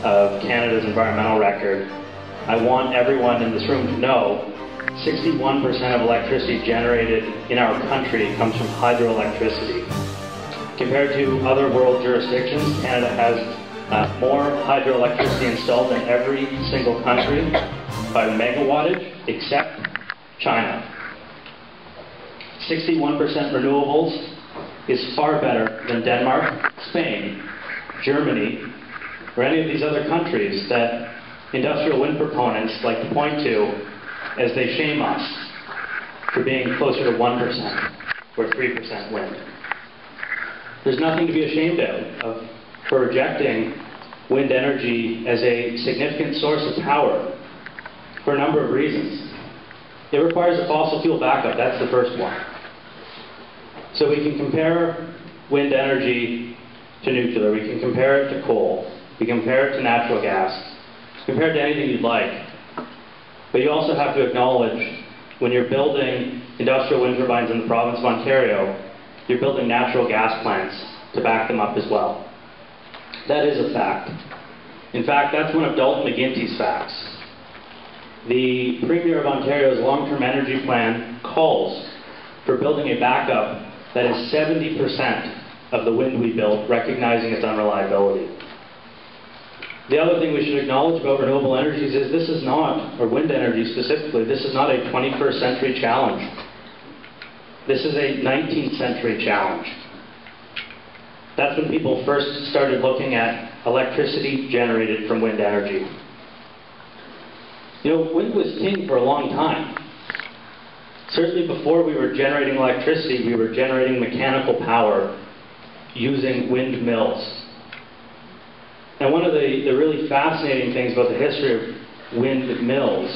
of Canada's environmental record, I want everyone in this room to know 61% of electricity generated in our country comes from hydroelectricity. Compared to other world jurisdictions, Canada has more hydroelectricity installed than every single country by megawattage except China. 61% renewables is far better than Denmark, Spain, Germany, or any of these other countries that industrial wind proponents like to point to as they shame us for being closer to 1% or 3% wind. There's nothing to be ashamed of for rejecting wind energy as a significant source of power for a number of reasons. It requires a fossil fuel backup, that's the first one. So we can compare wind energy to nuclear, we can compare it to coal, we can compare it to natural gas, compare it to anything you'd like. But you also have to acknowledge when you're building industrial wind turbines in the province of Ontario, you're building natural gas plants to back them up as well. That is a fact. In fact, that's one of Dalton McGuinty's facts. The Premier of Ontario's long-term energy plan calls for building a backup that is 70% of the wind we build, recognizing its unreliability. The other thing we should acknowledge about renewable energies is this is not, or wind energy specifically, this is not a 21st century challenge. This is a 19th century challenge. That's when people first started looking at electricity generated from wind energy. You know, wind was king for a long time. Certainly before we were generating electricity, we were generating mechanical power using windmills. And one of the really fascinating things about the history of windmills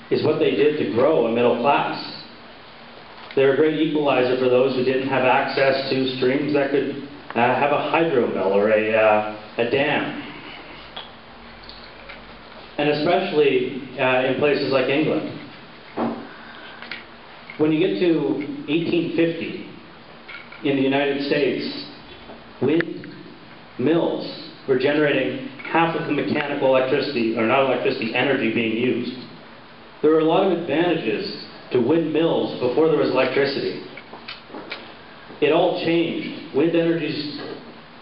is what they did to grow a middle class. They're a great equalizer for those who didn't have access to streams that could have a hydro mill or a dam. And especially in places like England. When you get to 1850 in the United States, windmills were generating half of the mechanical electricity, or not electricity, energy being used. There were a lot of advantages to windmills before there was electricity. It all changed. Wind energy's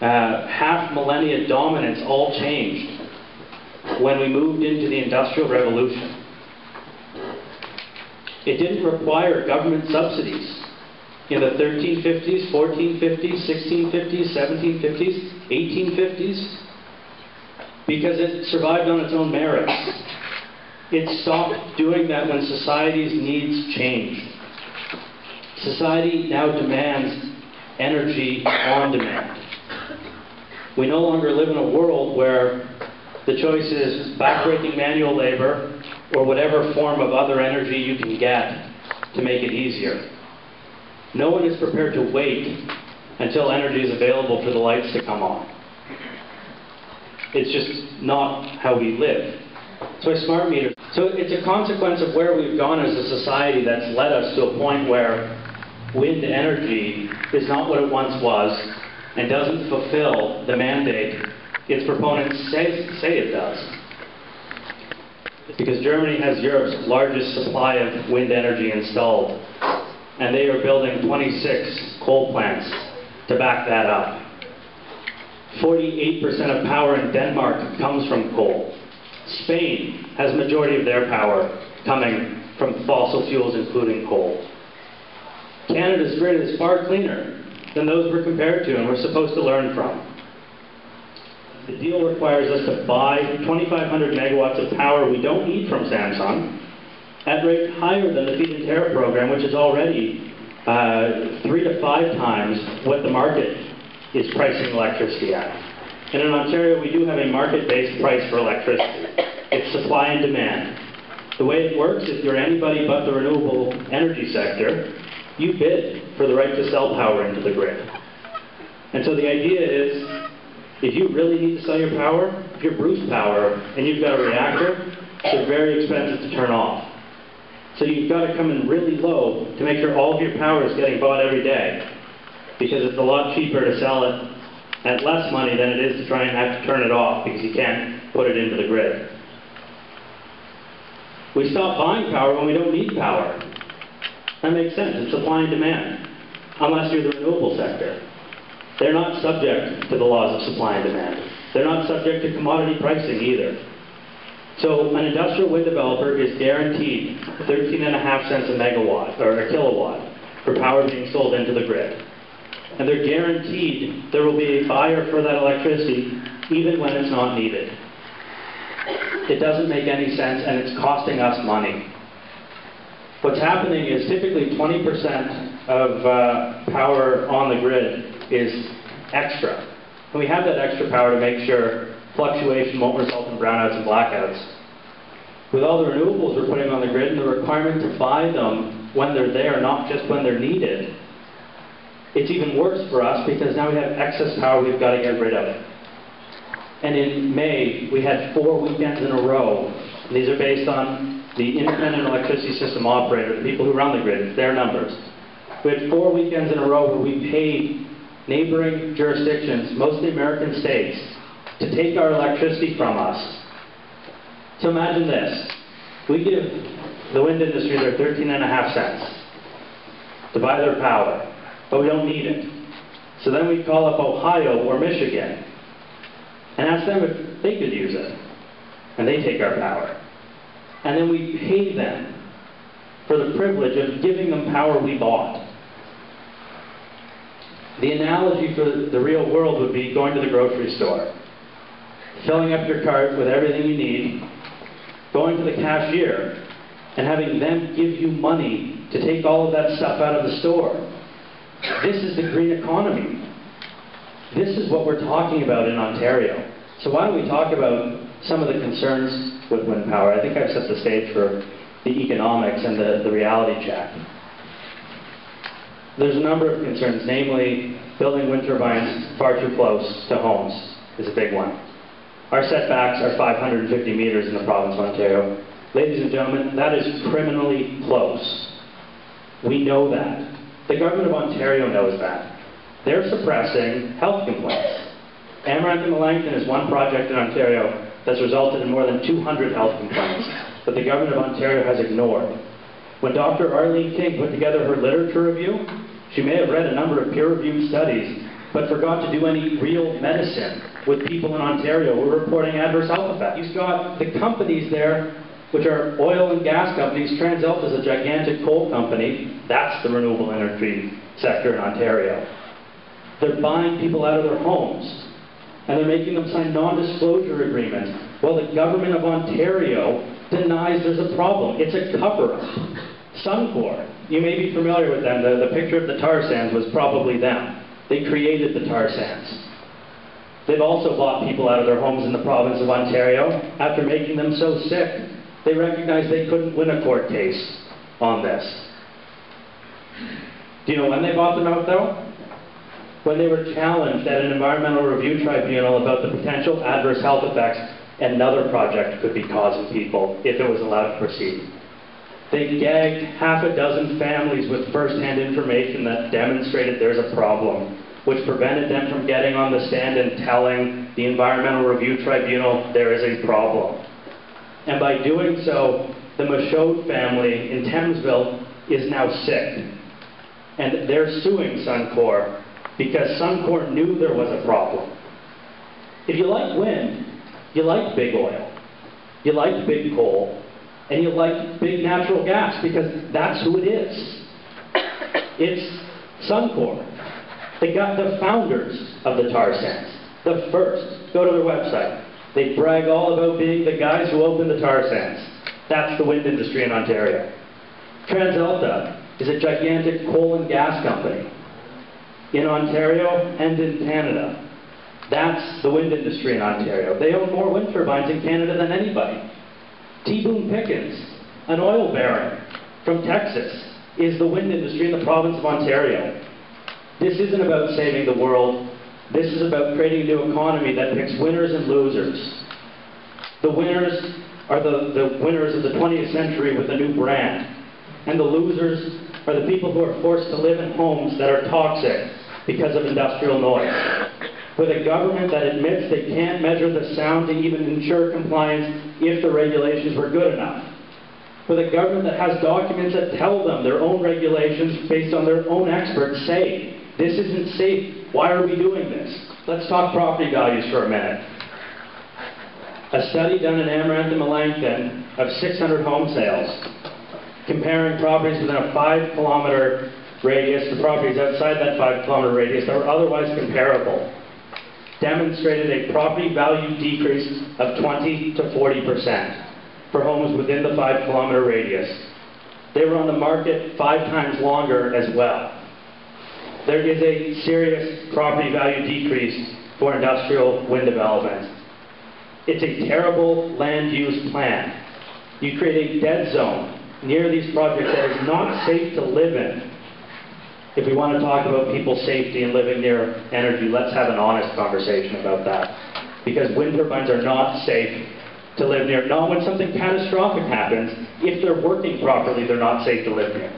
half millennia dominance all changed when we moved into the Industrial Revolution. It didn't require government subsidies in the 1350s, 1450s, 1650s, 1750s, 1850s, because it survived on its own merits. It stopped doing that when society's needs changed. Society now demands energy on demand. We no longer live in a world where the choice is backbreaking manual labor or whatever form of other energy you can get to make it easier. No one is prepared to wait until energy is available for the lights to come on. It's just not how we live. So a smart meter. So it's a consequence of where we've gone as a society that's led us to a point where wind energy is not what it once was and doesn't fulfill the mandate its proponents say it does. Because Germany has Europe's largest supply of wind energy installed, and they are building 26 coal plants to back that up. 48% of power in Denmark comes from coal. Spain has majority of their power coming from fossil fuels, including coal. Canada's grid is far cleaner than those we're compared to and we're supposed to learn from. The deal requires us to buy 2,500 megawatts of power we don't need from Samsung at rate higher than the feed-in tariff program, which is already 3 to 5 times what the market is pricing electricity at. And in Ontario, we do have a market-based price for electricity. It's supply and demand. The way it works, if you're anybody but the renewable energy sector, you bid for the right to sell power into the grid. And so the idea is, if you really need to sell your power, if you're Bruce Power and you've got a reactor, they're very expensive to turn off. So you've got to come in really low to make sure all of your power is getting bought every day, because it's a lot cheaper to sell it at less money than it is to try and have to turn it off because you can't put it into the grid. We stop buying power when we don't need power. That makes sense. It's supply and demand. Unless you're the renewable sector. They're not subject to the laws of supply and demand. They're not subject to commodity pricing either. So an industrial wind developer is guaranteed 13.5 cents a megawatt, or a kilowatt, for power being sold into the grid. And they're guaranteed there will be a buyer for that electricity even when it's not needed. It doesn't make any sense, and it's costing us money. What's happening is typically 20% of power on the grid is extra. And we have that extra power to make sure fluctuation won't result in brownouts and blackouts. With all the renewables we're putting on the grid and the requirement to buy them when they're there, not just when they're needed, it's even worse for us because now we have excess power we've got to get rid of. And in May, we had 4 weekends in a row. And these are based on the independent electricity system operator, the people who run the grid, their numbers. We had 4 weekends in a row where we paid neighboring jurisdictions, mostly American states, to take our electricity from us. So imagine this. We give the wind industry their 13.5 cents to buy their power, but we don't need it. So then we call up Ohio or Michigan and ask them if they could use it. And they take our power. And then we pay them for the privilege of giving them power we bought. The analogy for the real world would be going to the grocery store, filling up your cart with everything you need, going to the cashier, and having them give you money to take all of that stuff out of the store. This is the green economy. This is what we're talking about in Ontario. So why don't we talk about some of the concerns with wind power? I think I've set the stage for the economics and the reality check. There's a number of concerns, namely building wind turbines far too close to homes is a big one. Our setbacks are 550 meters in the province of Ontario. Ladies and gentlemen, that is criminally close. We know that. The government of Ontario knows that. They're suppressing health complaints. Amaranth and Melanchthon is one project in Ontario that's resulted in more than 200 health complaints that the government of Ontario has ignored. When Dr. Arlene King put together her literature review, she may have read a number of peer-reviewed studies, but forgot to do any real medicine with people in Ontario who are reporting adverse health effects. You've got the companies there, which are oil and gas companies. TransAlta is a gigantic coal company. That's the renewable energy sector in Ontario. They're buying people out of their homes, and they're making them sign non-disclosure agreements, while the government of Ontario denies there's a problem. It's a cover-up. Suncor, you may be familiar with them. The picture of the tar sands was probably them. They created the tar sands. They've also bought people out of their homes in the province of Ontario. After making them so sick, they recognized they couldn't win a court case on this. Do you know when they bought them out, though? When they were challenged at an environmental review tribunal about the potential adverse health effects another project could be causing people if it was allowed to proceed. They gagged half a dozen families with first-hand information that demonstrated there's a problem, which prevented them from getting on the stand and telling the environmental review tribunal there is a problem. And by doing so, the Michaud family in Thamesville is now sick. And they're suing Suncor because Suncor knew there was a problem. If you like wind, you like big oil, you like big coal, and you like big natural gas because that's who it is. It's Suncor. They got the founders of the tar sands, the first. Go to their website. They brag all about being the guys who opened the tar sands. That's the wind industry in Ontario. TransAlta is a gigantic coal and gas company in Ontario and in Canada. That's the wind industry in Ontario. They own more wind turbines in Canada than anybody. T. Boone Pickens, an oil baron from Texas, is the wind industry in the province of Ontario. This isn't about saving the world. This is about creating a new economy that picks winners and losers. The winners are the winners of the 20th century with a new brand. And the losers are the people who are forced to live in homes that are toxic because of industrial noise. with a government that admits they can't measure the sound to even ensure compliance if the regulations were good enough, with a government that has documents that tell them their own regulations based on their own experts say, this isn't safe, why are we doing this? Let's talk property values for a minute. A study done in Amaranth and Melanchthon of 600 home sales, comparing properties within a 5-kilometer radius to properties outside that 5-kilometer radius that were otherwise comparable, demonstrated a property value decrease of 20 to 40% for homes within the 5-kilometer radius. They were on the market 5 times longer as well. There is a serious property value decrease for industrial wind development. It's a terrible land use plan. You create a dead zone near these projects that is not safe to live in. If we want to talk about people's safety and living near energy, let's have an honest conversation about that. Because wind turbines are not safe to live near. Not when something catastrophic happens. If they're working properly, they're not safe to live near.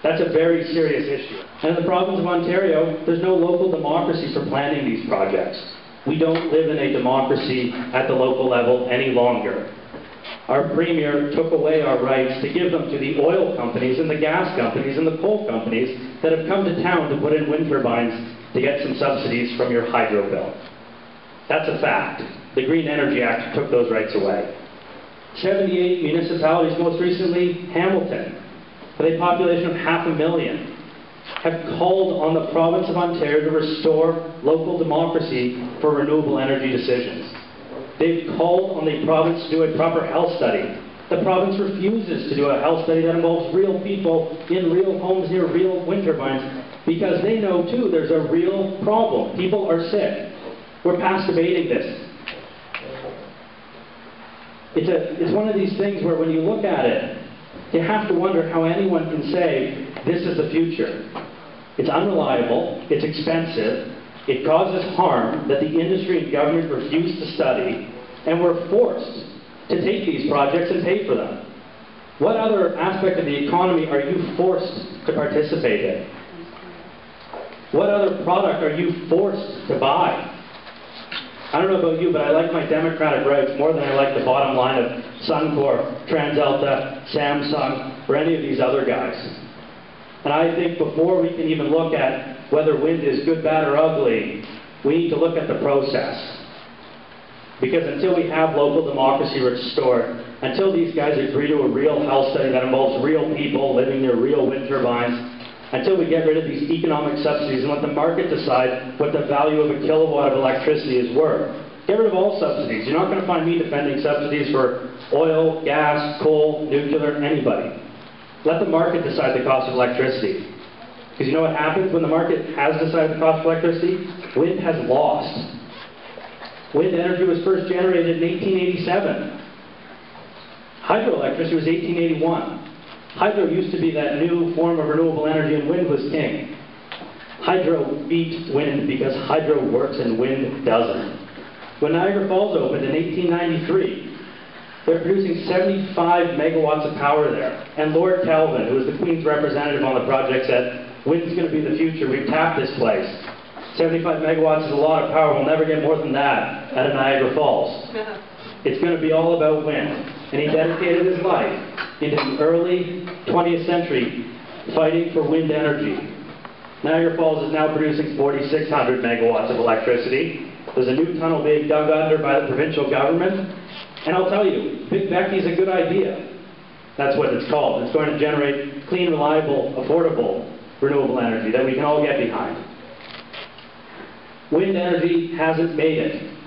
That's a very serious issue. And in the province of Ontario, there's no local democracy for planning these projects. We don't live in a democracy at the local level any longer. Our Premier took away our rights to give them to the oil companies and the gas companies and the coal companies that have come to town to put in wind turbines to get some subsidies from your hydro bill. That's a fact. The Green Energy Act took those rights away. 78 municipalities, most recently Hamilton, with a population of 500,000, have called on the province of Ontario to restore local democracy for renewable energy decisions. They've called on the province to do a proper health study. The province refuses to do a health study that involves real people in real homes near real wind turbines because they know too there's a real problem. People are sick. We're past debating this. It's one of these things where when you look at it, you have to wonder how anyone can say this is the future. It's unreliable, it's expensive, it causes harm that the industry and government refuse to study, and we're forced to take these projects and pay for them. What other aspect of the economy are you forced to participate in? What other product are you forced to buy? I don't know about you, but I like my democratic rights more than I like the bottom line of Suncor, TransAlta, Samsung, or any of these other guys. And I think before we can even look at whether wind is good, bad, or ugly, we need to look at the process. Because until we have local democracy restored, until these guys agree to a real health study that involves real people living near real wind turbines, until we get rid of these economic subsidies and let the market decide what the value of a kilowatt of electricity is worth. Get rid of all subsidies. You're not going to find me defending subsidies for oil, gas, coal, nuclear, anybody. Let the market decide the cost of electricity. Because you know what happens when the market has decided the cost of electricity? Wind has lost. Wind energy was first generated in 1887. Hydroelectricity was 1881. Hydro used to be that new form of renewable energy, and wind was king. Hydro beat wind because hydro works and wind doesn't. When Niagara Falls opened in 1893, they're producing 75 megawatts of power there. And Lord Kelvin, who was the Queen's representative on the project, said, wind's going to be the future. We've tapped this place. 75 megawatts is a lot of power. We'll never get more than that out of Niagara Falls. It's going to be all about wind. And he dedicated his life into the early 20th century fighting for wind energy. Niagara Falls is now producing 4,600 megawatts of electricity. There's a new tunnel being dug under by the provincial government. And I'll tell you, Big Becky's a good idea. That's what it's called. It's going to generate clean, reliable, affordable, renewable energy that we can all get behind. Wind energy hasn't made it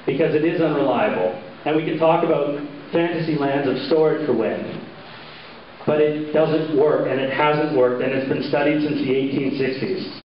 because it is unreliable. And we can talk about fantasy lands of storage for wind. But it doesn't work, and it hasn't worked, and it's been studied since the 1860s.